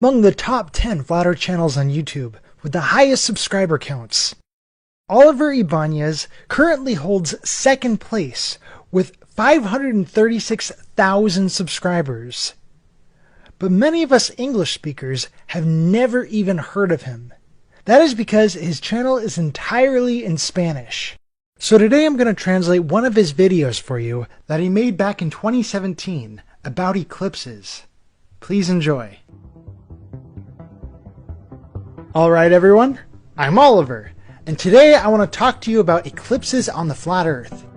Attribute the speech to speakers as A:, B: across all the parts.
A: Among the top 10 FlatEarth channels on YouTube with the highest subscriber counts, Oliver Ibanez currently holds second place with 536,000 subscribers. But many of us English speakers have never even heard of him. That is because his channel is entirely in Spanish. So today I'm going to translate one of his videos for you that he made back in 2017 about eclipses. Please enjoy. Alright everyone, I'm Oliver, and today I want to talk to you about eclipses on the flat Earth.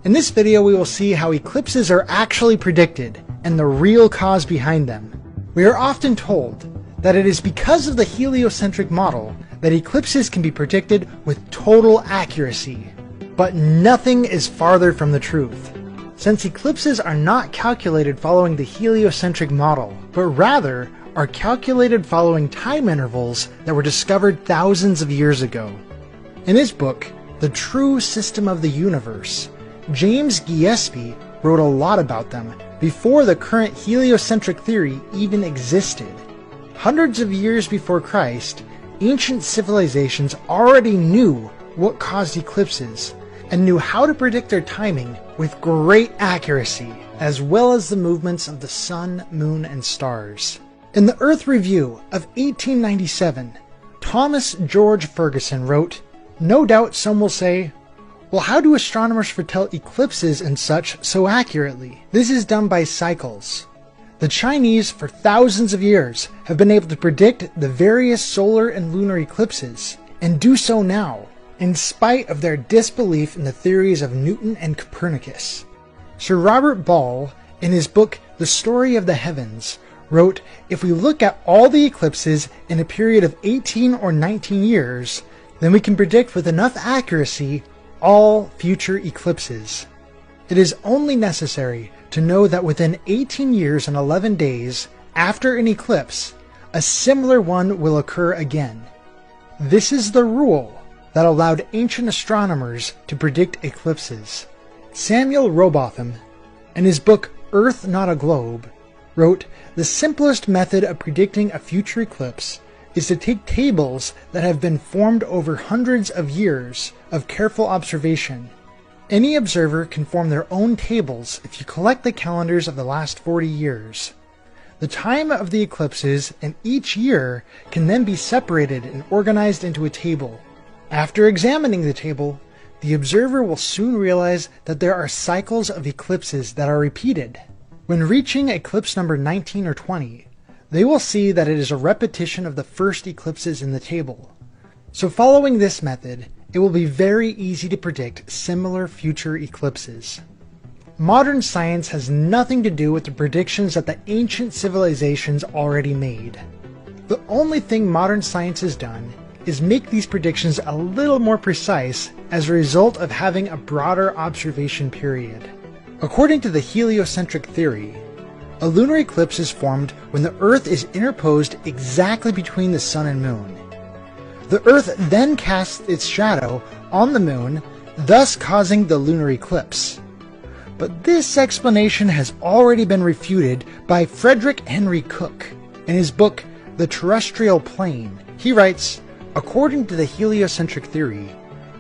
A: In this video we will see how eclipses are actually predicted and the real cause behind them. We are often told that it is because of the heliocentric model that eclipses can be predicted with total accuracy. But nothing is farther from the truth. Since eclipses are not calculated following the heliocentric model, but rather are calculated following time intervals that were discovered thousands of years ago. In his book, The True System of the Universe, James Gillespie wrote a lot about them before the current heliocentric theory even existed. Hundreds of years before Christ, ancient civilizations already knew what caused eclipses and knew how to predict their timing with great accuracy, as well as the movements of the sun, moon, and stars. In the Earth Review of 1897, Thomas George Ferguson wrote, "No doubt some will say, well, how do astronomers foretell eclipses and such so accurately? This is done by cycles. The Chinese, for thousands of years, have been able to predict the various solar and lunar eclipses, and do so now, in spite of their disbelief in the theories of Newton and Copernicus." Sir Robert Ball, in his book The Story of the Heavens, wrote, "If we look at all the eclipses in a period of 18 or 19 years, then we can predict with enough accuracy all future eclipses. It is only necessary to know that within 18 years and 11 days after an eclipse, a similar one will occur again. This is the rule that allowed ancient astronomers to predict eclipses." Samuel Rowbotham, in his book Earth Not a Globe, wrote, "The simplest method of predicting a future eclipse is to take tables that have been formed over hundreds of years of careful observation. Any observer can form their own tables if you collect the calendars of the last 40 years. The time of the eclipses in each year can then be separated and organized into a table. After examining the table, the observer will soon realize that there are cycles of eclipses that are repeated. When reaching eclipse number 19 or 20, they will see that it is a repetition of the first eclipses in the table. So following this method, it will be very easy to predict similar future eclipses." Modern science has nothing to do with the predictions that the ancient civilizations already made. The only thing modern science has done is make these predictions a little more precise as a result of having a broader observation period. According to the heliocentric theory, a lunar eclipse is formed when the Earth is interposed exactly between the Sun and Moon. The Earth then casts its shadow on the Moon, thus causing the lunar eclipse. But this explanation has already been refuted by Frederick Henry Cook. In his book, The Terrestrial Plane, he writes, "According to the heliocentric theory,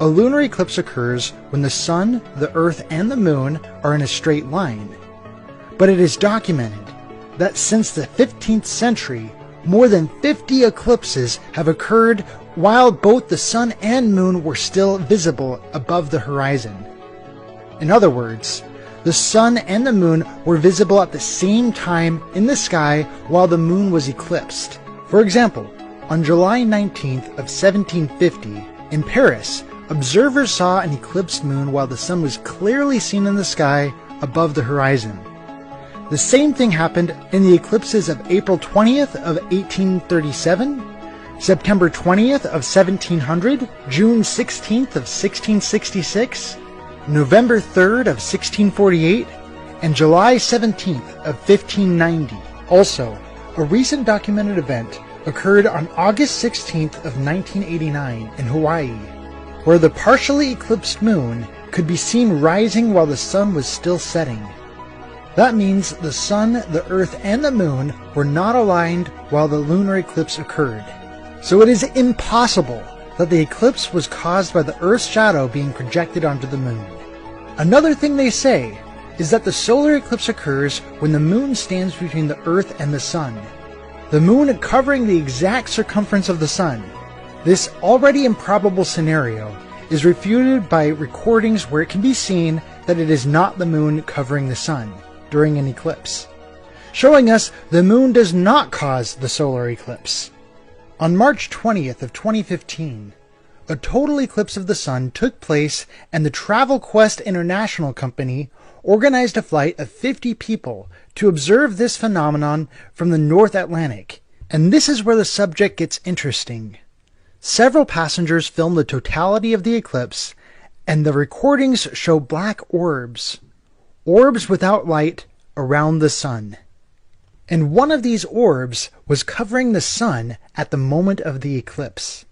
A: a lunar eclipse occurs when the Sun, the Earth, and the Moon are in a straight line. But it is documented that since the 15th century, more than 50 eclipses have occurred while both the Sun and Moon were still visible above the horizon." In other words, the Sun and the Moon were visible at the same time in the sky while the Moon was eclipsed. For example, on July 19th of 1750, in Paris, observers saw an eclipsed moon while the sun was clearly seen in the sky above the horizon. The same thing happened in the eclipses of April 20th of 1837, September 20th of 1700, June 16th of 1666, November 3rd of 1648, and July 17th of 1590. Also, a recent documented event occurred on August 16th of 1989 in Hawaii, where the partially eclipsed moon could be seen rising while the sun was still setting. That means the sun, the earth, and the moon were not aligned while the lunar eclipse occurred. So it is impossible that the eclipse was caused by the Earth's shadow being projected onto the moon. Another thing they say is that the solar eclipse occurs when the moon stands between the Earth and the sun, the moon covering the exact circumference of the sun. This already improbable scenario is refuted by recordings where it can be seen that it is not the moon covering the sun during an eclipse, showing us the moon does not cause the solar eclipse. On March 20th of 2015, a total eclipse of the sun took place, and the Travel Quest International company organized a flight of 50 people to observe this phenomenon from the North Atlantic. And this is where the subject gets interesting. Several passengers filmed the totality of the eclipse, and the recordings show black orbs without light around the sun. And one of these orbs was covering the sun at the moment of the eclipse.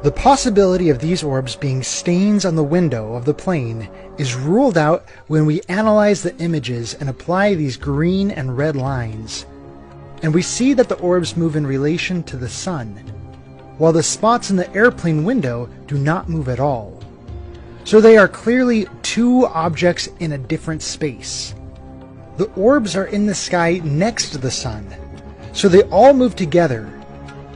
A: The possibility of these orbs being stains on the window of the plane is ruled out when we analyze the images and apply these green and red lines. And we see that the orbs move in relation to the sun, while the spots in the airplane window do not move at all. So they are clearly two objects in a different space. The orbs are in the sky next to the sun, so they all move together,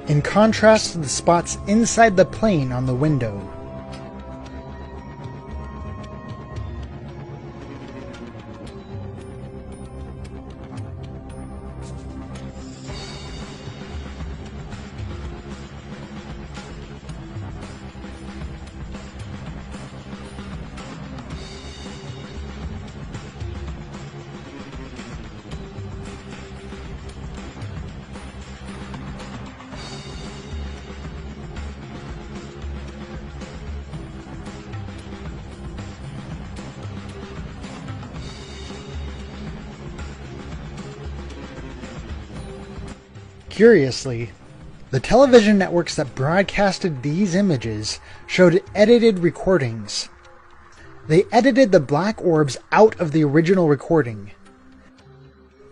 A: in contrast to the spots inside the plane on the window. Curiously, the television networks that broadcasted these images showed edited recordings. They edited the black orbs out of the original recording.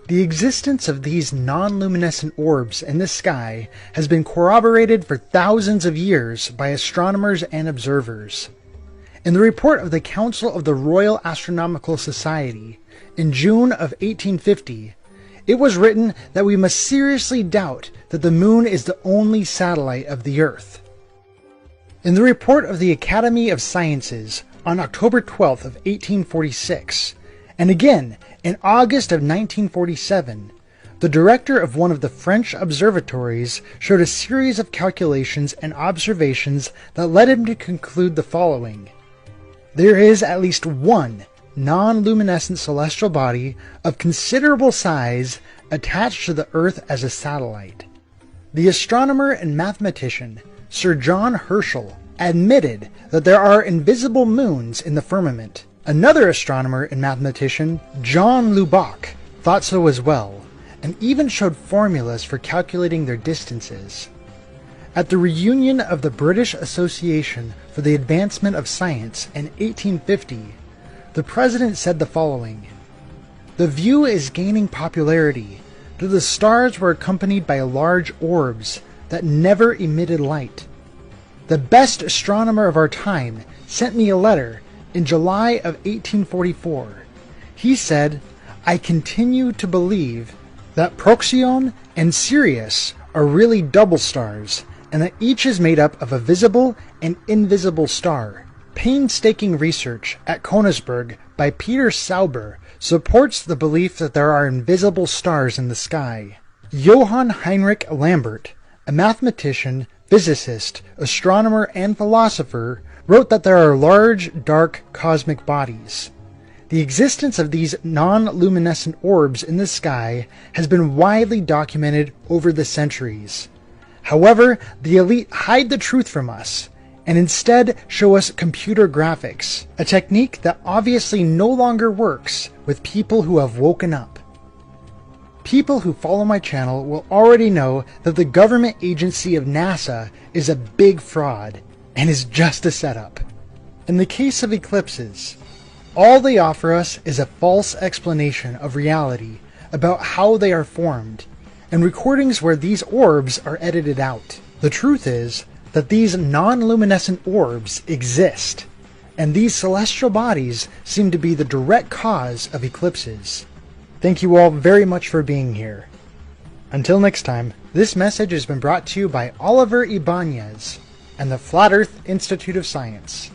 A: The existence of these non-luminescent orbs in the sky has been corroborated for thousands of years by astronomers and observers. In the report of the Council of the Royal Astronomical Society in June of 1850, it was written that we must seriously doubt that the moon is the only satellite of the Earth. In the report of the Academy of Sciences on October 12th of 1846, and again in August of 1947, the director of one of the French observatories showed a series of calculations and observations that led him to conclude the following: there is at least one non-luminescent celestial body of considerable size attached to the Earth as a satellite. The astronomer and mathematician Sir John Herschel admitted that there are invisible moons in the firmament. Another astronomer and mathematician, John Lubbock, thought so as well, and even showed formulas for calculating their distances. At the reunion of the British Association for the Advancement of Science in 1850, the president said the following: "The view is gaining popularity, though the stars were accompanied by large orbs that never emitted light. The best astronomer of our time sent me a letter in July of 1844. He said, 'I continue to believe that Procyon and Sirius are really double stars, and that each is made up of a visible and invisible star. Painstaking research at Königsberg by Peter Sauber supports the belief that there are invisible stars in the sky. Johann Heinrich Lambert, a mathematician, physicist, astronomer, and philosopher, wrote that there are large, dark cosmic bodies. The existence of these non-luminescent orbs in the sky has been widely documented over the centuries. However, the elite hide the truth from us, and instead show us computer graphics, a technique that obviously no longer works with people who have woken up. People who follow my channel will already know that the government agency of NASA is a big fraud and is just a setup. In the case of eclipses, all they offer us is a false explanation of reality about how they are formed, and recordings where these orbs are edited out. The truth is that these non-luminescent orbs exist, and these celestial bodies seem to be the direct cause of eclipses. Thank you all very much for being here. Until next time, this message has been brought to you by Oliver Ibanez and the Flat Earth Institute of Science.